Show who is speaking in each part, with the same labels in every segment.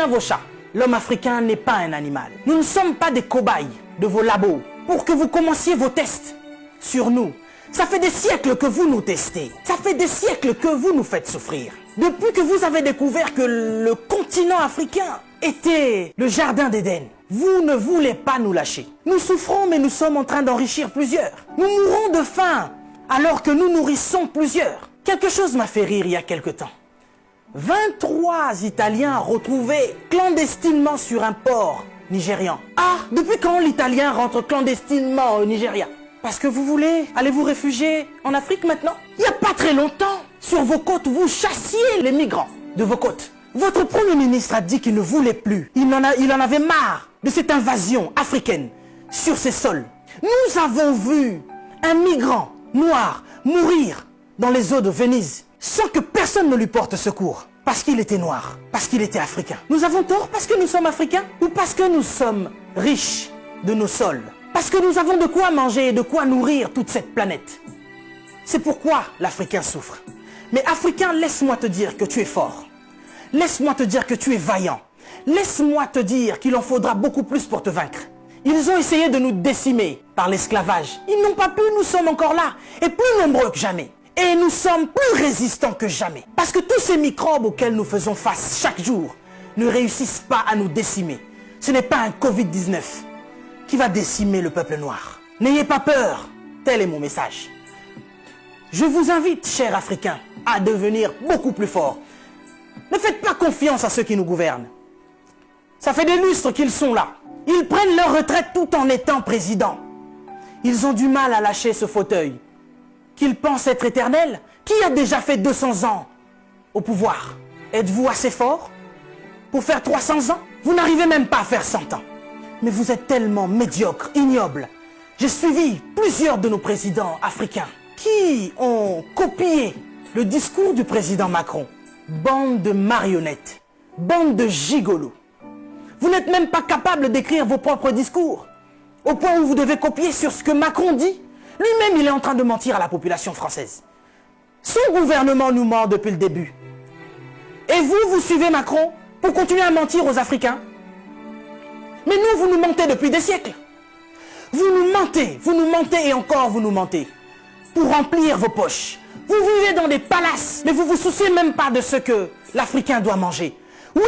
Speaker 1: Vos chats. L'homme africain n'est pas un animal. Nous ne sommes pas des cobayes de vos labos pour que vous commenciez vos tests sur nous. Ça fait des siècles que vous nous testez. Ça fait des siècles que vous nous faites souffrir. Depuis que vous avez découvert que le continent africain était le jardin d'Éden, vous ne voulez pas nous lâcher. Nous souffrons, mais nous sommes en train d'enrichir plusieurs. Nous mourrons de faim alors que nous nourrissons plusieurs. Quelque chose m'a fait rire il y a quelque temps. 23 Italiens retrouvés clandestinement sur un port nigérian. Ah, depuis quand l'Italien rentre clandestinement au Nigeria? Parce que vous voulez aller vous réfugier en Afrique maintenant? Il n'y a pas très longtemps, sur vos côtes, vous chassiez les migrants de vos côtes. Votre Premier ministre a dit qu'il ne voulait plus. Il en avait marre de cette invasion africaine sur ses sols. Nous avons vu un migrant noir mourir dans les eaux de Venise sans que personne ne lui porte secours. Parce qu'il était noir, parce qu'il était africain. Nous avons tort parce que nous sommes africains ou parce que nous sommes riches de nos sols? Parce que nous avons de quoi manger et de quoi nourrir toute cette planète. C'est pourquoi l'Africain souffre. Mais Africain, laisse-moi te dire que tu es fort. Laisse-moi te dire que tu es vaillant. Laisse-moi te dire qu'il en faudra beaucoup plus pour te vaincre. Ils ont essayé de nous décimer par l'esclavage. Ils n'ont pas pu, nous sommes encore là et plus nombreux que jamais. Et nous sommes plus résistants que jamais. Parce que tous ces microbes auxquels nous faisons face chaque jour ne réussissent pas à nous décimer. Ce n'est pas un Covid-19 qui va décimer le peuple noir. N'ayez pas peur, tel est mon message. Je vous invite, chers Africains, à devenir beaucoup plus forts. Ne faites pas confiance à ceux qui nous gouvernent. Ça fait des lustres qu'ils sont là. Ils prennent leur retraite tout en étant présidents. Ils ont du mal à lâcher ce fauteuil qu'ils pensent être éternel. Qui a déjà fait 200 ans au pouvoir? Êtes-vous assez fort pour faire 300 ans? Vous n'arrivez même pas à faire 100 ans. Mais vous êtes tellement médiocre, ignoble. J'ai suivi plusieurs de nos présidents africains qui ont copié le discours du président Macron. Bande de marionnettes, bande de gigolos. Vous n'êtes même pas capable d'écrire vos propres discours, au point où vous devez copier sur ce que Macron dit. Lui-même, il est en train de mentir à la population française. Son gouvernement nous ment depuis le début. Et vous, vous suivez Macron pour continuer à mentir aux Africains? Mais nous, vous nous mentez depuis des siècles. Vous nous mentez et encore vous nous mentez. Pour remplir vos poches. Vous vivez dans des palaces, mais vous vous souciez même pas de ce que l'Africain doit manger. Oui,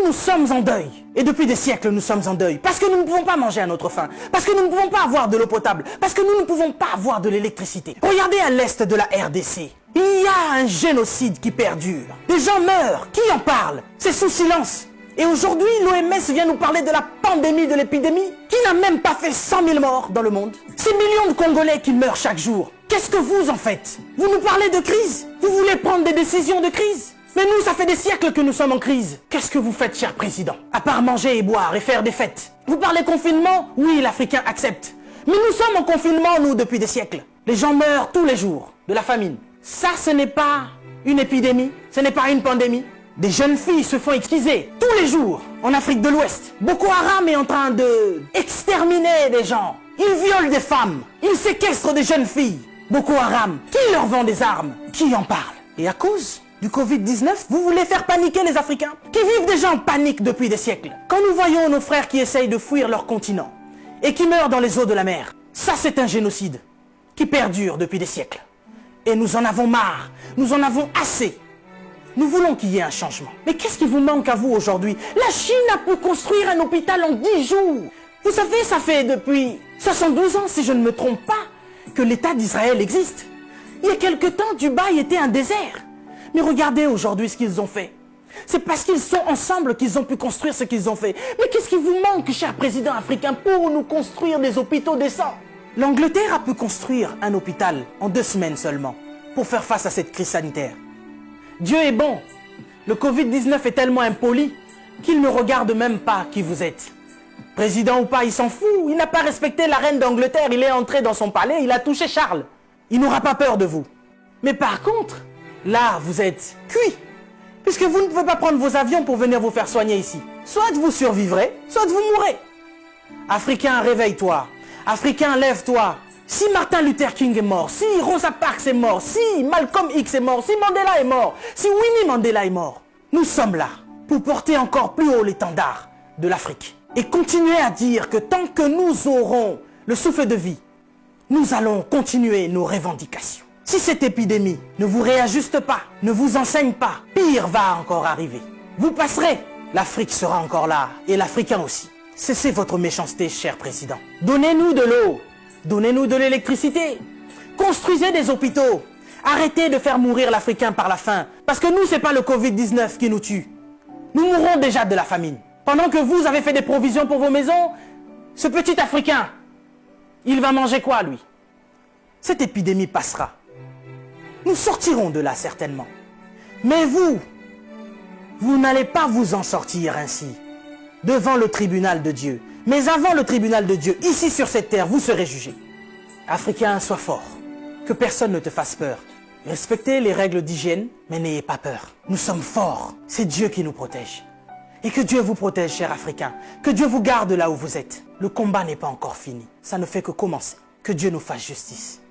Speaker 1: nous sommes en deuil. Et depuis des siècles, nous sommes en deuil. Parce que nous ne pouvons pas manger à notre faim. Parce que nous ne pouvons pas avoir de l'eau potable. Parce que nous ne pouvons pas avoir de l'électricité. Regardez à l'est de la RDC. Il y a un génocide qui perdure. Des gens meurent. Qui en parle? C'est sous silence. Et aujourd'hui, l'OMS vient nous parler de la pandémie, de l'épidémie, qui n'a même pas fait 100 000 morts dans le monde. Ces millions de Congolais qui meurent chaque jour. Qu'est-ce que vous en faites? Vous nous parlez de crise? Vous voulez prendre des décisions de crise? Mais nous, ça fait des siècles que nous sommes en crise. Qu'est-ce que vous faites, cher président? À part manger et boire et faire des fêtes. Vous parlez confinement? Oui, l'Africain accepte. Mais nous sommes en confinement, nous, depuis des siècles. Les gens meurent tous les jours de la famine. Ça, ce n'est pas une épidémie, ce n'est pas une pandémie. Des jeunes filles se font exquiser tous les jours en Afrique de l'Ouest. Boko Haram est en train de exterminer des gens. Ils violent des femmes. Ils séquestrent des jeunes filles. Boko Haram, qui leur vend des armes? Qui en parle? Et à cause du Covid-19, vous voulez faire paniquer les Africains qui vivent déjà en panique depuis des siècles. Quand nous voyons nos frères qui essayent de fuir leur continent et qui meurent dans les eaux de la mer, ça c'est un génocide qui perdure depuis des siècles. Et nous en avons marre, nous en avons assez. Nous voulons qu'il y ait un changement. Mais qu'est-ce qui vous manque à vous aujourd'hui? La Chine a pu construire un hôpital en 10 jours. Vous savez, ça fait depuis 72 ans, si je ne me trompe pas, que l'État d'Israël existe. Il y a quelque temps, Dubaï était un désert. Mais regardez aujourd'hui ce qu'ils ont fait. C'est parce qu'ils sont ensemble qu'ils ont pu construire ce qu'ils ont fait. Mais qu'est-ce qui vous manque, cher président africain, pour nous construire des hôpitaux décents? L'Angleterre a pu construire un hôpital en 2 semaines seulement pour faire face à cette crise sanitaire. Dieu est bon. Le Covid-19 est tellement impoli qu'il ne regarde même pas qui vous êtes. Président ou pas, il s'en fout. Il n'a pas respecté la reine d'Angleterre. Il est entré dans son palais, il a touché Charles. Il n'aura pas peur de vous. Mais par contre, là, vous êtes cuit. Puisque vous ne pouvez pas prendre vos avions pour venir vous faire soigner ici. Soit vous survivrez, soit vous mourrez. Africain, réveille-toi. Africain, lève-toi. Si Martin Luther King est mort, si Rosa Parks est mort, si Malcolm X est mort, si Mandela est mort, si Winnie Mandela est mort, nous sommes là pour porter encore plus haut l'étendard de l'Afrique. Et continuer à dire que tant que nous aurons le souffle de vie, nous allons continuer nos revendications. Si cette épidémie ne vous réajuste pas, ne vous enseigne pas, pire va encore arriver. Vous passerez, l'Afrique sera encore là, et l'Africain aussi. Cessez votre méchanceté, cher président. Donnez-nous de l'eau, donnez-nous de l'électricité, construisez des hôpitaux, arrêtez de faire mourir l'Africain par la faim, parce que nous, c'est pas le Covid-19 qui nous tue. Nous mourrons déjà de la famine. Pendant que vous avez fait des provisions pour vos maisons, ce petit Africain, il va manger quoi, lui? Cette épidémie passera. Nous sortirons de là, certainement. Mais vous n'allez pas vous en sortir ainsi, devant le tribunal de Dieu. Mais avant le tribunal de Dieu, ici sur cette terre, vous serez jugés. Africain, sois fort. Que personne ne te fasse peur. Respectez les règles d'hygiène, mais n'ayez pas peur. Nous sommes forts. C'est Dieu qui nous protège. Et que Dieu vous protège, cher Africain. Que Dieu vous garde là où vous êtes. Le combat n'est pas encore fini. Ça ne fait que commencer. Que Dieu nous fasse justice.